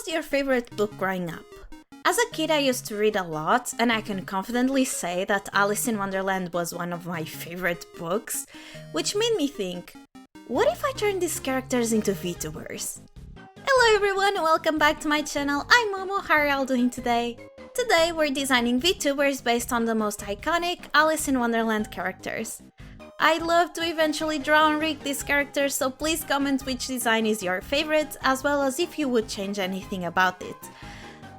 was your favorite book growing up? As a kid, I used to read a lot, and I can confidently say that Alice in Wonderland was one of my favorite books, which made me think, what if I turn these characters into VTubers? Hello everyone, welcome back to my channel. I'm Momo, how are y'all doing today? Today we're designing VTubers based on the most iconic Alice in Wonderland characters. I'd love to eventually draw and rig these characters, so please comment which design is your favorite, as well as if you would change anything about it.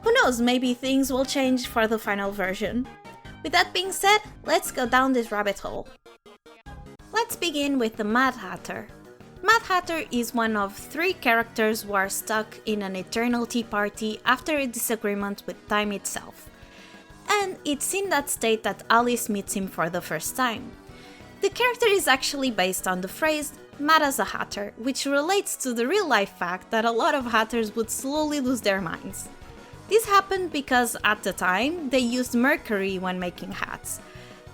Who knows, maybe things will change for the final version. With that being said, let's go down this rabbit hole. Let's begin with the Mad Hatter. Mad Hatter is one of 3 characters who are stuck in an eternal tea party after a disagreement with time itself. And it's in that state that Alice meets him for the first time. The character is actually based on the phrase mad as a hatter, which relates to the real-life fact that a lot of hatters would slowly lose their minds. This happened because at the time they used mercury when making hats.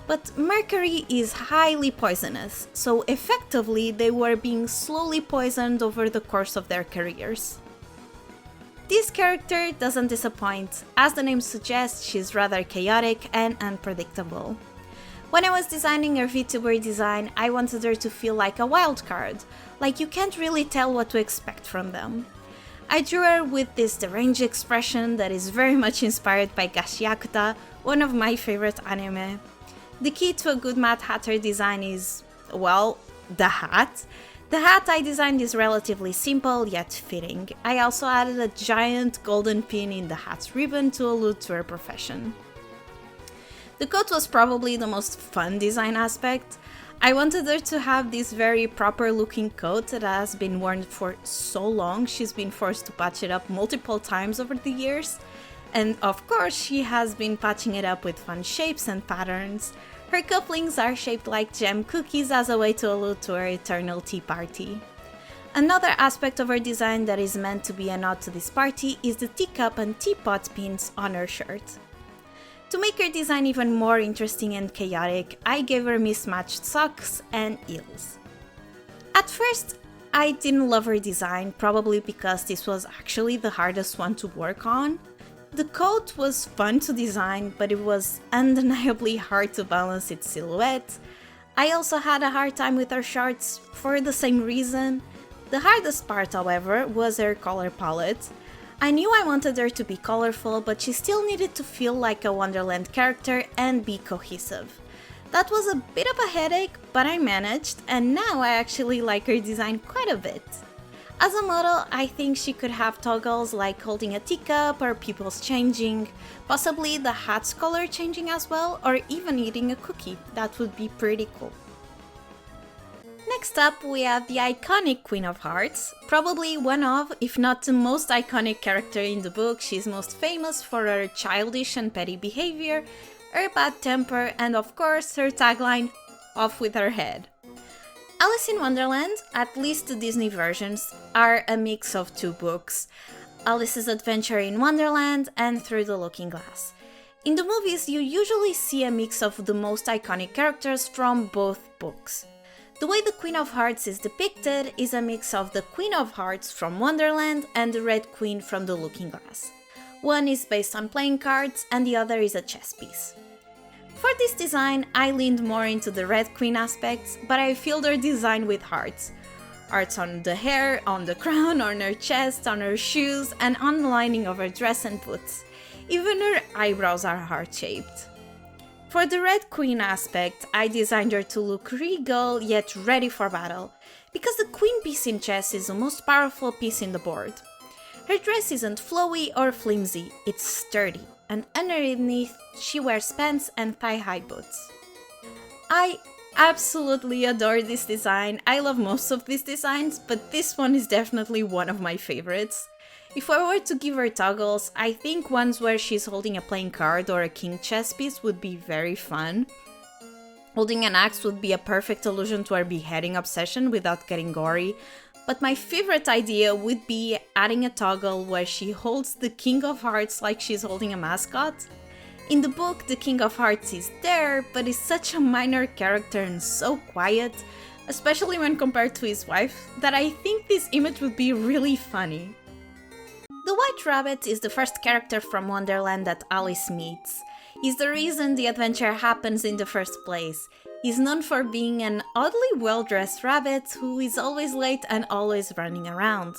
But mercury is highly poisonous, so effectively they were being slowly poisoned over the course of their careers. This character doesn't disappoint. As the name suggests, she's rather chaotic and unpredictable. When I was designing her VTuber design, I wanted her to feel like a wild card, like you can't really tell what to expect from them. I drew her with this deranged expression that is very much inspired by Gashiakuta, one of my favorite anime. The key to a good Mad Hatter design is, well, the hat. The hat I designed is relatively simple yet fitting. I also added a giant golden pin in the hat's ribbon to allude to her profession. The coat was probably the most fun design aspect. I wanted her to have this very proper looking coat that has been worn for so long she's been forced to patch it up multiple times over the years. And of course she has been patching it up with fun shapes and patterns. Her cufflinks are shaped like gem cookies as a way to allude to her eternal tea party. Another aspect of her design that is meant to be a nod to this party is the teacup and teapot pins on her shirt. To make her design even more interesting and chaotic, I gave her mismatched socks and heels. At first, I didn't love her design, probably because this was actually the hardest one to work on. The coat was fun to design, but it was undeniably hard to balance its silhouette. I also had a hard time with her shorts for the same reason. The hardest part, however, was her color palette. I knew I wanted her to be colorful, but she still needed to feel like a Wonderland character and be cohesive. That was a bit of a headache, but I managed, and now I actually like her design quite a bit. As a model, I think she could have toggles like holding a teacup or pupils changing, possibly the hat's color changing as well, or even eating a cookie. That would be pretty cool. Next up, we have the iconic Queen of Hearts, probably one of, if not the most iconic character in the book. She's most famous for her childish and petty behavior, her bad temper, and of course her tagline, "Off with her head." Alice in Wonderland, at least the Disney versions, are a mix of 2 books, Alice's Adventure in Wonderland and Through the Looking Glass. In the movies, you usually see a mix of the most iconic characters from both books. The way the Queen of Hearts is depicted is a mix of the Queen of Hearts from Wonderland and the Red Queen from the Looking Glass. One is based on playing cards and the other is a chess piece. For this design, I leaned more into the Red Queen aspects, but I filled her design with hearts. Hearts on the hair, on the crown, on her chest, on her shoes, and on the lining of her dress and boots. Even her eyebrows are heart-shaped. For the Red Queen aspect, I designed her to look regal yet ready for battle, because the queen piece in chess is the most powerful piece in the board. Her dress isn't flowy or flimsy, it's sturdy, and underneath she wears pants and thigh-high boots. I absolutely adore this design. I love most of these designs, but this one is definitely one of my favorites. If I were to give her toggles, I think ones where she's holding a playing card or a king chess piece would be very fun. Holding an axe would be a perfect allusion to her beheading obsession without getting gory, but my favorite idea would be adding a toggle where she holds the King of Hearts like she's holding a mascot. In the book, the King of Hearts is there, but is such a minor character and so quiet, especially when compared to his wife, that I think this image would be really funny. The White Rabbit is the first character from Wonderland that Alice meets. He's the reason the adventure happens in the first place. He's known for being an oddly well-dressed rabbit who is always late and always running around.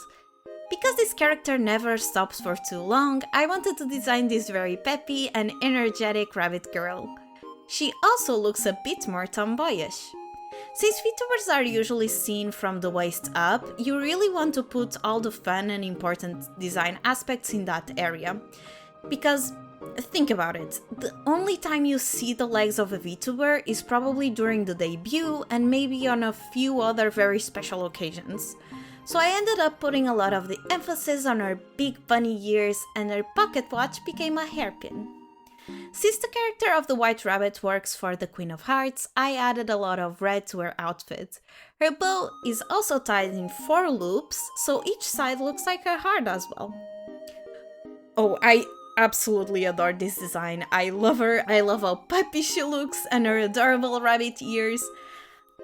Because this character never stops for too long, I wanted to design this very peppy and energetic rabbit girl. She also looks a bit more tomboyish. Since VTubers are usually seen from the waist up, you really want to put all the fun and important design aspects in that area. Because, think about it, the only time you see the legs of a VTuber is probably during the debut and maybe on a few other very special occasions. So I ended up putting a lot of the emphasis on her big bunny ears, and her pocket watch became a hairpin. Since the character of the White Rabbit works for the Queen of Hearts, I added a lot of red to her outfit. Her bow is also tied in 4 loops, so each side looks like her heart as well. Oh, I absolutely adore this design. I love her, I love how puppy she looks and her adorable rabbit ears.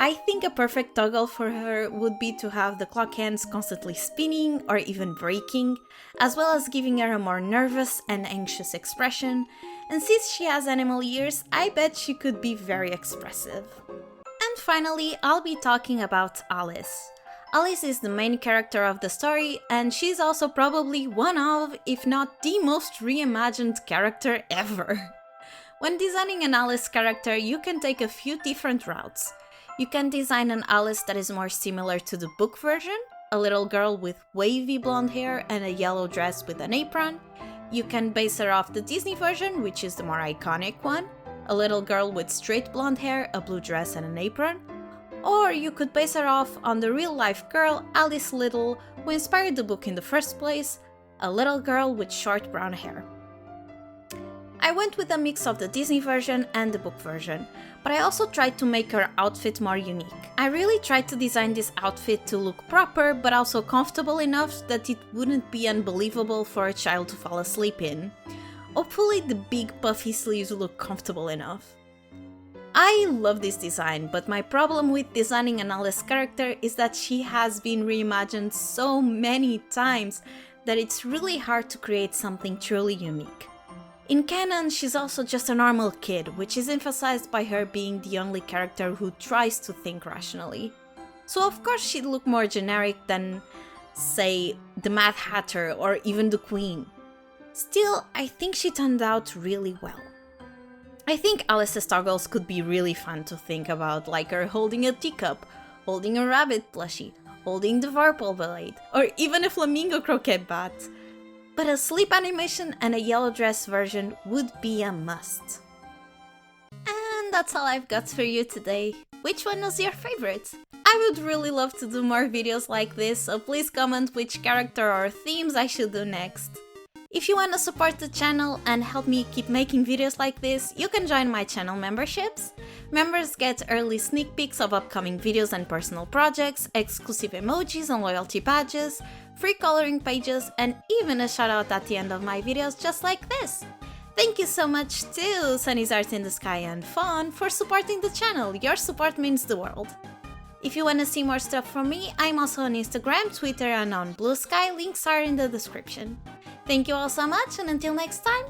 I think a perfect toggle for her would be to have the clock hands constantly spinning or even breaking, as well as giving her a more nervous and anxious expression, and since she has animal ears, I bet she could be very expressive. And finally, I'll be talking about Alice. Alice is the main character of the story, and she's also probably one of, if not the most reimagined character ever. When designing an Alice character, you can take a few different routes. You can design an Alice that is more similar to the book version, a little girl with wavy blonde hair and a yellow dress with an apron. You can base her off the Disney version, which is the more iconic one, a little girl with straight blonde hair, a blue dress and an apron. Or you could base her off on the real-life girl Alice Little, who inspired the book in the first place, a little girl with short brown hair. I went with a mix of the Disney version and the book version, but I also tried to make her outfit more unique. I really tried to design this outfit to look proper, but also comfortable enough that it wouldn't be unbelievable for a child to fall asleep in. Hopefully the big puffy sleeves look comfortable enough. I love this design, but my problem with designing an Alice character is that she has been reimagined so many times that it's really hard to create something truly unique. In canon, she's also just a normal kid, which is emphasized by her being the only character who tries to think rationally. So of course she'd look more generic than, say, the Mad Hatter or even the Queen. Still, I think she turned out really well. I think Alice's toggles could be really fun to think about, like her holding a teacup, holding a rabbit plushie, holding the Vorpal blade, or even a flamingo croquet bat. But a sleep animation and a yellow dress version would be a must. And that's all I've got for you today. Which one was your favorite? I would really love to do more videos like this, so please comment which character or themes I should do next. If you want to support the channel and help me keep making videos like this, you can join my channel memberships. Members get early sneak peeks of upcoming videos and personal projects, exclusive emojis and loyalty badges, free coloring pages, and even a shout out at the end of my videos just like this. Thank you so much to Sunny's Art in the Sky and Fawn for supporting the channel. Your support means the world. If you want to see more stuff from me, I'm also on Instagram, Twitter and on Blue Sky, links are in the description. Thank you all so much, and until next time,